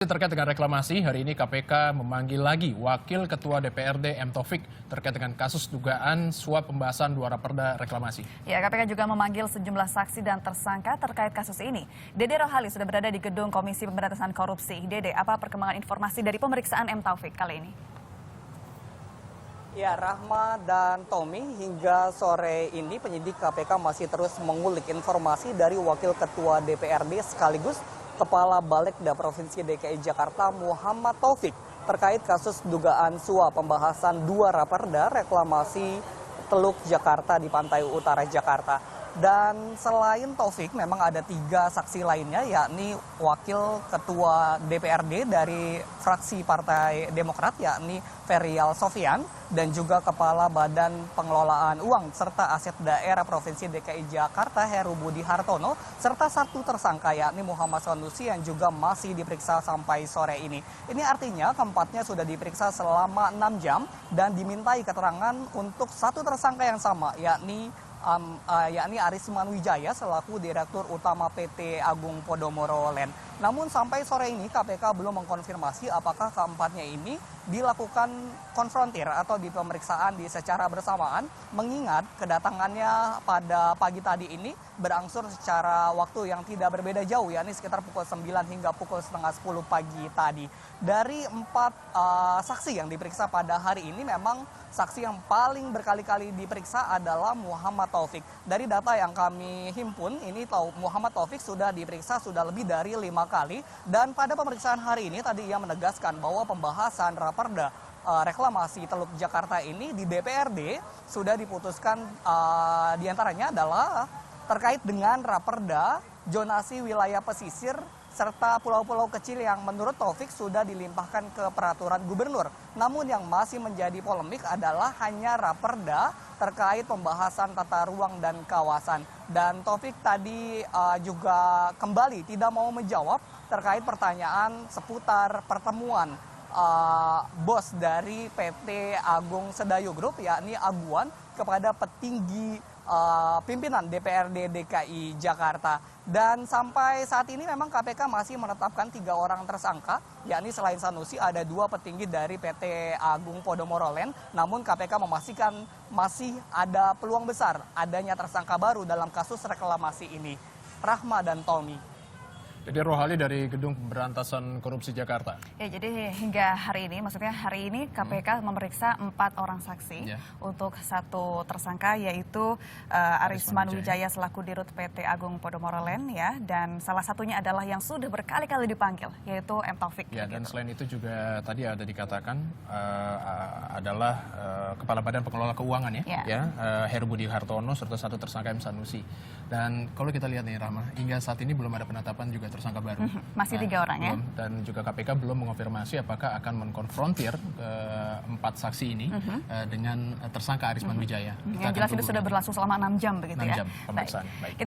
Terkait dengan reklamasi, hari ini KPK memanggil lagi Wakil Ketua DPRD M. Taufik terkait dengan kasus dugaan suap pembahasan 2 raperda reklamasi. Ya, KPK juga memanggil sejumlah saksi dan tersangka terkait kasus ini. Dede Rohali sudah berada di gedung Komisi Pemberantasan Korupsi. Dede, apa perkembangan informasi dari pemeriksaan M. Taufik kali ini? Ya, Rahma dan Tommy, hingga sore ini penyidik KPK masih terus mengulik informasi dari Wakil Ketua DPRD sekaligus Kepala Balegda Provinsi DKI Jakarta Muhammad Taufik terkait kasus dugaan suap pembahasan 2 raperda reklamasi Teluk Jakarta di Pantai Utara Jakarta. Dan selain Taufik memang ada 3 saksi lainnya, yakni Wakil Ketua DPRD dari fraksi Partai Demokrat yakni Ferial Sofian dan juga Kepala Badan Pengelolaan Uang serta Aset Daerah Provinsi DKI Jakarta Heru Budi Hartono serta 1 tersangka yakni Muhammad Sanusi yang juga masih diperiksa sampai sore ini. Ini artinya keempatnya sudah diperiksa selama 6 jam dan dimintai keterangan untuk 1 tersangka yang sama yakni Arisman Wijaya selaku Direktur Utama PT Agung Podomoro Land. Namun sampai sore ini KPK belum mengkonfirmasi apakah keempatnya ini dilakukan konfrontir atau di pemeriksaan secara bersamaan, mengingat kedatangannya pada pagi tadi ini berangsur secara waktu yang tidak berbeda jauh, yakni sekitar pukul 9 hingga pukul setengah 10 pagi tadi. Dari 4 saksi yang diperiksa pada hari ini, memang saksi yang paling berkali-kali diperiksa adalah Muhammad Taufik. Dari data yang kami himpun, ini Muhammad Taufik sudah diperiksa sudah lebih dari 5 kali. Dan pada pemeriksaan hari ini tadi ia menegaskan bahwa pembahasan raperda reklamasi Teluk Jakarta ini di DPRD sudah diputuskan diantaranya adalah terkait dengan raperda zonasi wilayah pesisir serta pulau-pulau kecil yang menurut Taufik sudah dilimpahkan ke peraturan gubernur. Namun yang masih menjadi polemik adalah hanya raperda terkait pembahasan tata ruang dan kawasan. Dan Taufik tadi juga kembali tidak mau menjawab terkait pertanyaan seputar pertemuan bos dari PT Agung Sedayo Group yakni Aguan kepada petinggi pimpinan DPRD DKI Jakarta. Dan sampai saat ini memang KPK masih menetapkan 3 orang tersangka, yakni selain Sanusi ada 2 petinggi dari PT Agung Podomoro Land. Namun KPK memastikan masih ada peluang besar adanya tersangka baru dalam kasus reklamasi ini. Rahma dan Tommy. Dede Rohali dari Gedung Pemberantasan Korupsi Jakarta. Ya, jadi hingga hari ini, maksudnya hari ini KPK memeriksa 4 orang saksi untuk 1 tersangka yaitu Arisman Wijaya selaku Dirut PT Agung Podomoro Land ya, dan salah satunya adalah yang sudah berkali-kali dipanggil yaitu M. Taufik. Ya, dan selain itu juga tadi ada dikatakan adalah Kepala Badan Pengelola Keuangan Heru Budi Hartono serta 1 tersangka M. Sanusi. Dan kalau kita lihat nih Rama, hingga saat ini belum ada penetapan juga tersangka baru. Masih 3 orang ya. Dan juga KPK belum mengonfirmasi apakah akan mengkonfrontir 4 saksi ini dengan tersangka Arisman Wijaya. Yang jelas itu sudah berlangsung selama 6 jam begitu 6 ya. jam pemeriksaan. Baik.